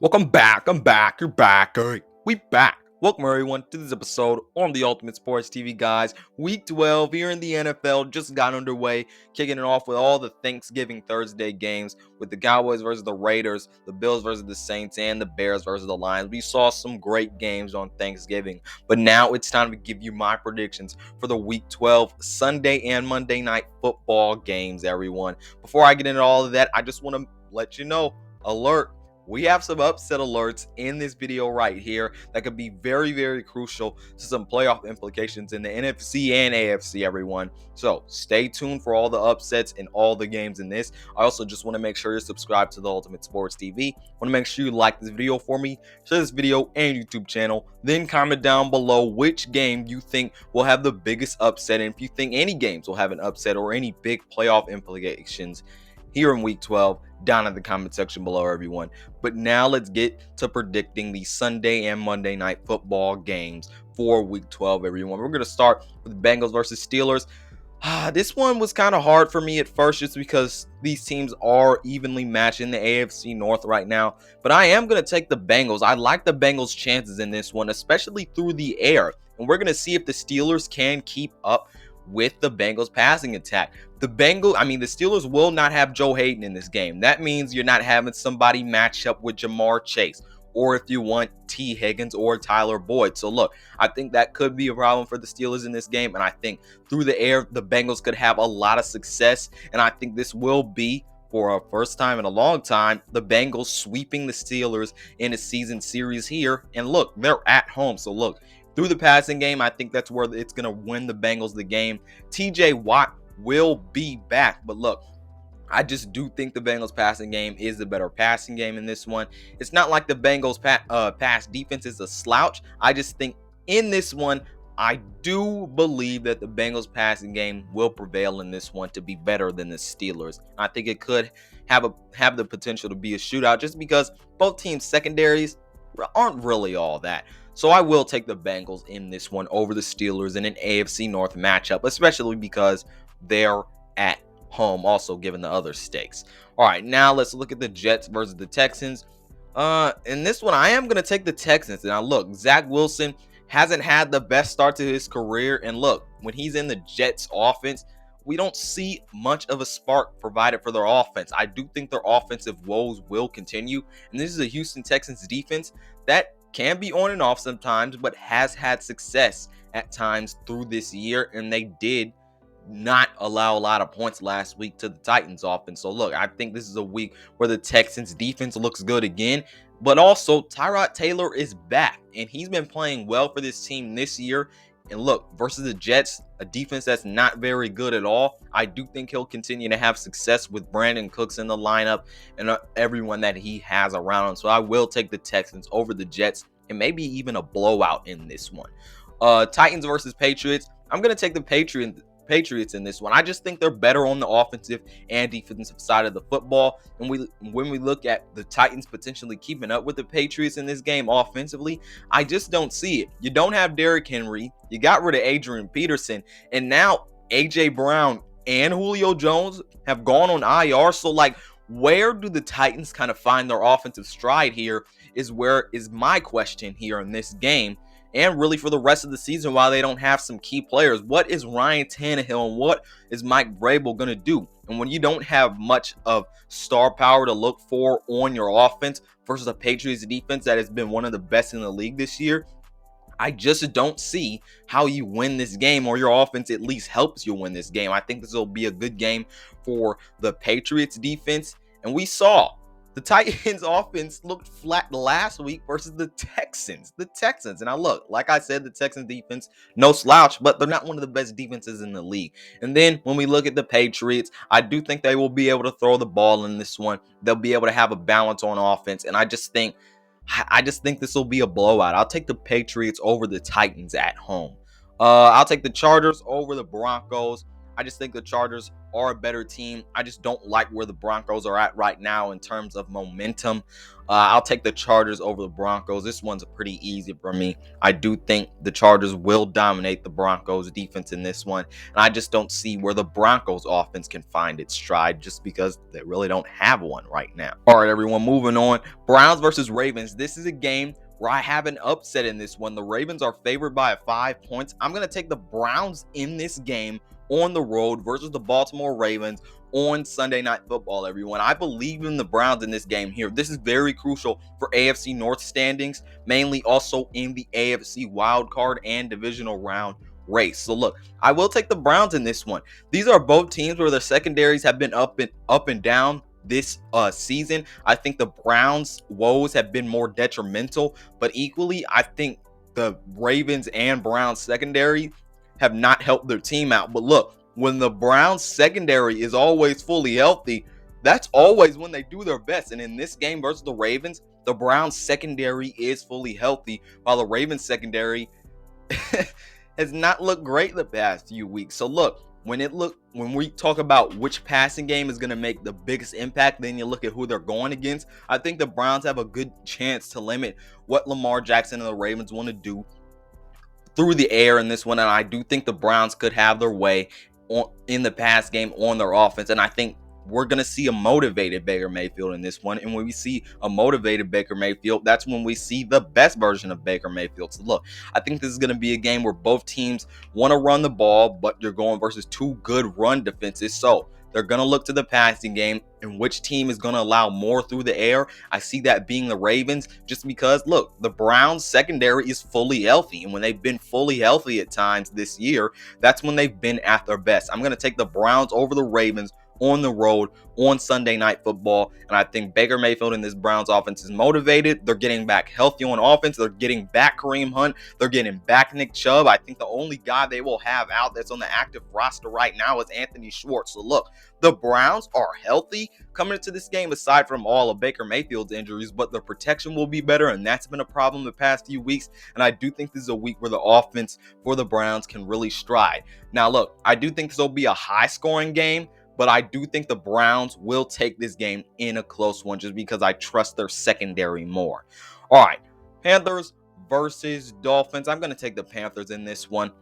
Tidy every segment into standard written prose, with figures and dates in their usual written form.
Welcome back. I'm back. You're back. All right, we back. Welcome everyone to this episode on the Ultimate Sports TV, guys. Week 12 here in the NFL just got underway, kicking it off with all the Thanksgiving Thursday games with the Cowboys versus the Raiders, the Bills versus the Saints, and the Bears versus the Lions. We saw some great games on Thanksgiving, but now it's time to give you my predictions for the Week 12 Sunday and Monday night football games, everyone. Before I get into all of that, I just want to let you know, alert, we have some upset alerts in this video right here that could be very, very crucial to some playoff implications in the NFC and AFC, everyone. So stay tuned for all the upsets and all the games in this. I also just want to make sure you're subscribed to the Ultimate Sports TV. Want to make sure you like this video for me, share this video and YouTube channel, then comment down below which game you think will have the biggest upset, and if you think any games will have an upset or any big playoff implications here in week 12 down in the comment section below, everyone. But now let's get to predicting the Sunday and Monday night football games for week 12, everyone. We're going to start with Bengals versus Steelers. This one was kind of hard for me at first just because these teams are evenly matched in the AFC North right now. But I am going to take the Bengals. I like the Bengals' chances in this one, especially through the air. And we're going to see if the Steelers can keep up with the Bengals passing attack. The Steelers will not have Joe Hayden in this game. That means you're not having somebody match up with Jamar Chase, or if you want T. Higgins or Tyler Boyd. So look, I think that could be a problem for the Steelers in this game, and I think through the air, the Bengals could have a lot of success, and I think this will be, for a first time in a long time, the Bengals sweeping the Steelers in a season series here. And look, they're at home, so look, through the passing game, I think that's where it's going to win the Bengals the game. TJ Watt will be back, but look, I just do think the Bengals passing game is the better passing game in this one. It's not like the Bengals pass defense is a slouch. I just think in this one, I do believe that the Bengals passing game will prevail in this one to be better than the Steelers. I think it could have the potential to be a shootout just because both teams' secondaries aren't really all that. So I will take the Bengals in this one over the Steelers in an AFC North matchup, especially because they're at home, also given the other stakes. All right, now let's look at the Jets versus the Texans. In this one, I am going to take the Texans. Now look, Zach Wilson hasn't had the best start to his career, and look, when he's in the Jets offense, we don't see much of a spark provided for their offense. I do think their offensive woes will continue, and this is a Houston Texans defense that can be on and off sometimes, but has had success at times through this year, and they did not allow a lot of points last week to the Titans offense. So look, I think this is a week where the Texans defense looks good again, but also Tyrod Taylor is back, and he's been playing well for this team this year. And look, versus the Jets, a defense that's not very good at all, I do think he'll continue to have success with Brandon Cooks in the lineup and everyone that he has around him. So I will take the Texans over the Jets and maybe even a blowout in this one. Titans versus Patriots. I'm going to take the Patriots in this one. I just think they're better on the offensive and defensive side of the football. And when we look at the Titans potentially keeping up with the Patriots in this game offensively, I just don't see it. You don't have Derrick Henry. You got rid of Adrian Peterson. And now A.J. Brown and Julio Jones have gone on IR. So, like, where do the Titans kind of find their offensive stride here is my question here in this game. And really for the rest of the season, while they don't have some key players, what is Ryan Tannehill and what is Mike Vrabel going to do? And when you don't have much of star power to look for on your offense versus a Patriots defense that has been one of the best in the league this year, I just don't see how you win this game, or your offense at least helps you win this game. I think this will be a good game for the Patriots defense. And we saw the Titans offense looked flat last week versus the Texans. And now look, like I said, the Texans defense, no slouch, but they're not one of the best defenses in the league. And then when we look at the Patriots, I do think they will be able to throw the ball in this one. They'll be able to have a balance on offense. And I just think this will be a blowout. I'll take the Patriots over the Titans at home. I'll take the Chargers over the Broncos. I just think the Chargers are a better team. I just don't like where the Broncos are at right now in terms of momentum. I'll take the Chargers over the Broncos. This one's pretty easy for me. I do think the Chargers will dominate the Broncos defense in this one. And I just don't see where the Broncos offense can find its stride just because they really don't have one right now. All right, everyone, moving on. Browns versus Ravens. This is a game where I have an upset in this one. The Ravens are favored by 5 points. I'm going to take the Browns in this game on the road versus the Baltimore Ravens on Sunday Night Football, everyone. I believe in the Browns in this game here. This is very crucial for AFC North standings, mainly also in the AFC wild card and divisional round race. So look, I will take the Browns in this one. These are both teams where their secondaries have been up and down this season. I think the Browns' woes have been more detrimental, but equally, I think the Ravens and Browns secondary have not helped their team out. But look, when the Browns secondary is always fully healthy, that's always when they do their best. And in this game versus the Ravens, the Browns secondary is fully healthy, while the Ravens secondary has not looked great the past few weeks. So look, when we talk about which passing game is going to make the biggest impact, then you look at who they're going against. I think the Browns have a good chance to limit what Lamar Jackson and the Ravens want to do through the air in this one, and I do think the Browns could have their way in the pass game on their offense, and I think we're going to see a motivated Baker Mayfield in this one. And when we see a motivated Baker Mayfield, that's when we see the best version of Baker Mayfield. So look, I think this is going to be a game where both teams want to run the ball, but you're going versus two good run defenses. So they're going to look to the passing game, and which team is going to allow more through the air. I see that being the Ravens, just because, look, the Browns secondary is fully healthy. And when they've been fully healthy at times this year, that's when they've been at their best. I'm going to take the Browns over the Ravens on the road on Sunday Night Football. And I think Baker Mayfield and this Browns offense is motivated. They're getting back healthy on offense. They're getting back Kareem Hunt. They're getting back Nick Chubb. I think the only guy they will have out that's on the active roster right now is Anthony Schwartz. So look, the Browns are healthy coming into this game, aside from all of Baker Mayfield's injuries, but the protection will be better, and that's been a problem the past few weeks. And I do think this is a week where the offense for the Browns can really stride. Now look, I do think this will be a high-scoring game, but I do think the Browns will take this game in a close one just because I trust their secondary more. All right, Panthers versus Dolphins. I'm going to take the Panthers in this one.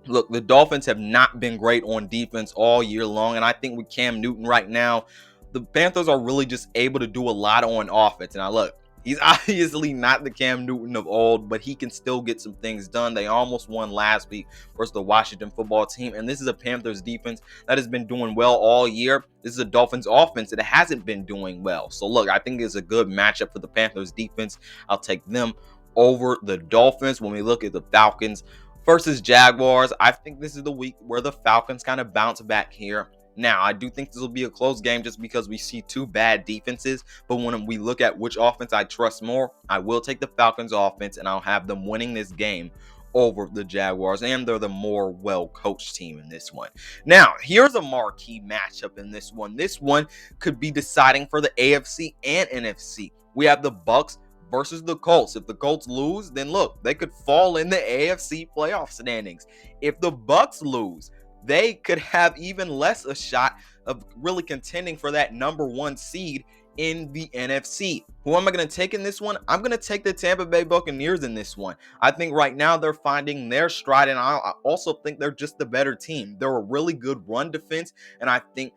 Look, the Dolphins have not been great on defense all year long, and I think with Cam Newton right now, the Panthers are really just able to do a lot on offense. And I look, he's obviously not the Cam Newton of old, but he can still get some things done. They almost won last week versus the Washington football team. And this is a Panthers defense that has been doing well all year. This is a Dolphins offense that hasn't been doing well. So look, I think it's a good matchup for the Panthers defense. I'll take them over the Dolphins. When we look at the Falcons versus Jaguars, I think this is the week where the Falcons kind of bounce back here. Now, I do think this will be a close game just because we see two bad defenses. But when we look at which offense I trust more, I will take the Falcons offense, and I'll have them winning this game over the Jaguars. And they're the more well-coached team in this one. Now, here's a marquee matchup in this one. This one could be deciding for the AFC and NFC. We have the Bucs versus the Colts. If the Colts lose, then look, they could fall in the AFC playoff standings. If the Bucs lose, they could have even less a shot of really contending for that number one seed in the NFC. Who am I going to take in this one? I'm going to take the Tampa Bay Buccaneers in this one. I think right now they're finding their stride, and I also think they're just the better team. They're a really good run defense, and I think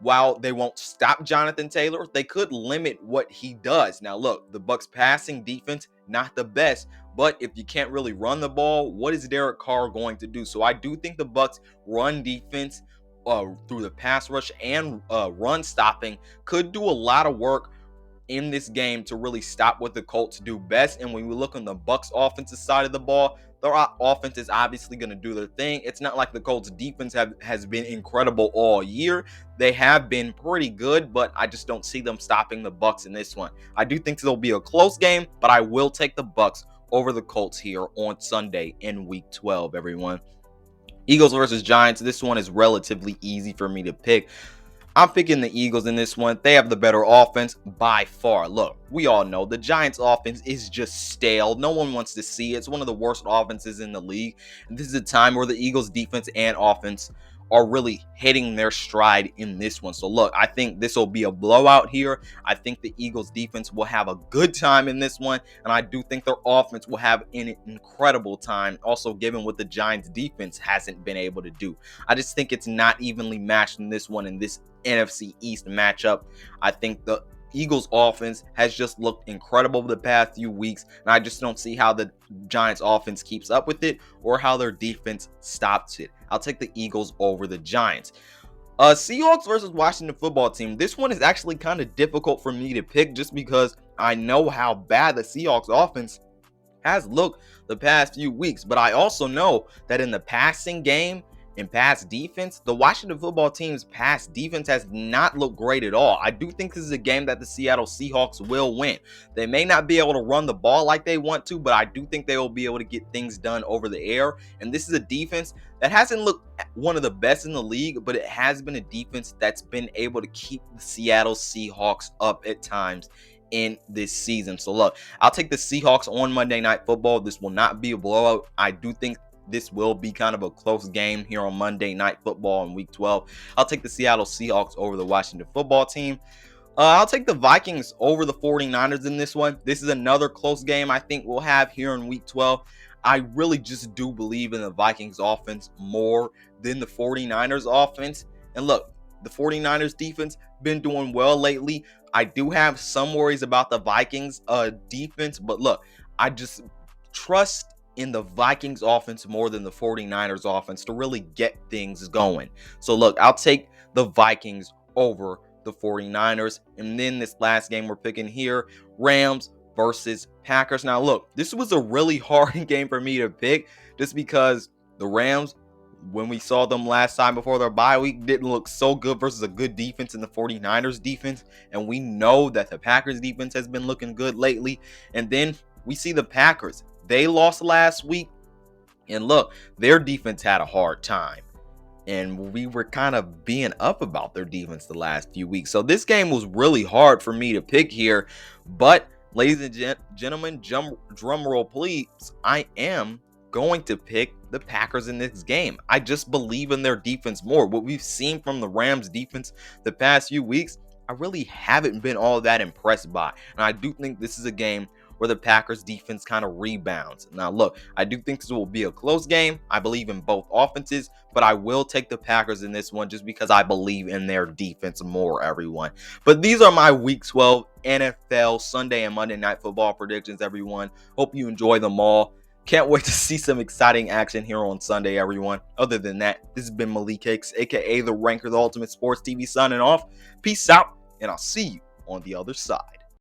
while they won't stop Jonathan Taylor, they could limit what he does. Now, look, the Bucs passing defense, not the best, but if you can't really run the ball, what is Derek Carr going to do? So I do think the Bucs run defense through the pass rush and run stopping could do a lot of work in this game to really stop what the Colts do best. And when we look on the Bucs offensive side of the ball, their offense is obviously going to do their thing. It's not like the Colts defense has been incredible all year. They have been pretty good, but I just don't see them stopping the Bucs in this one. I do think this will be a close game, but I will take the Bucs over the Colts here on Sunday in Week 12, everyone. Eagles versus Giants. This one is relatively easy for me to pick. I'm picking the Eagles in this one. They have the better offense by far. Look, we all know the Giants offense is just stale. No one wants to see it. It's one of the worst offenses in the league. And this is a time where the Eagles defense and offense are really hitting their stride in this one. So look, I think this will be a blowout here. I think the Eagles defense will have a good time in this one, and I do think their offense will have an incredible time, also given what the Giants defense hasn't been able to do. I just think it's not evenly matched in this one, in this NFC East matchup. I think the Eagles offense has just looked incredible the past few weeks, and I just don't see how the Giants offense keeps up with it or how their defense stops it. I'll take the Eagles over the Giants. Seahawks versus Washington football team. This one is actually kind of difficult for me to pick just because I know how bad the Seahawks offense has looked the past few weeks, but I also know that in the passing game and pass defense, the Washington football team's pass defense has not looked great at all. I do think this is a game that the Seattle Seahawks will win. They may not be able to run the ball like they want to, but I do think they will be able to get things done over the air. And this is a defense that hasn't looked one of the best in the league, but it has been a defense that's been able to keep the Seattle Seahawks up at times in this season. So look, I'll take the Seahawks on Monday Night Football. This will not be a blowout. I do think this will be kind of a close game here on Monday Night Football in Week 12. I'll take the Seattle Seahawks over the Washington football team. I'll take the Vikings over the 49ers in this one. This is another close game I think we'll have here in Week 12. I really just do believe in the Vikings offense more than the 49ers offense. And look, the 49ers defense been doing well lately. I do have some worries about the Vikings defense, but look, I just trust in the Vikings offense more than the 49ers offense to really get things going. So look, I'll take the Vikings over the 49ers. And then this last game we're picking here, Rams versus Packers. Now look, this was a really hard game for me to pick just because the Rams, when we saw them last time before their bye week, didn't look so good versus a good defense in the 49ers defense. And we know that the Packers defense has been looking good lately. And then we see the Packers. They lost last week, and look, their defense had a hard time, and we were kind of being up about their defense the last few weeks. So this game was really hard for me to pick here, but ladies and gentlemen, drum roll please, I am going to pick the Packers in this game. I just believe in their defense more. What we've seen from the Rams defense the past few weeks, I really haven't been all that impressed by, and I do think this is a game where the Packers defense kind of rebounds. Now look, I do think this will be a close game. I believe in both offenses, but I will take the Packers in this one just because I believe in their defense more, everyone. But these are my Week 12 NFL Sunday and Monday Night Football predictions, everyone. Hope you enjoy them all. Can't wait to see some exciting action here on Sunday, everyone. Other than that, this has been Malik Cakes, aka The Ranker, the Ultimate Sports TV, signing off. Peace out, and I'll see you on the other side.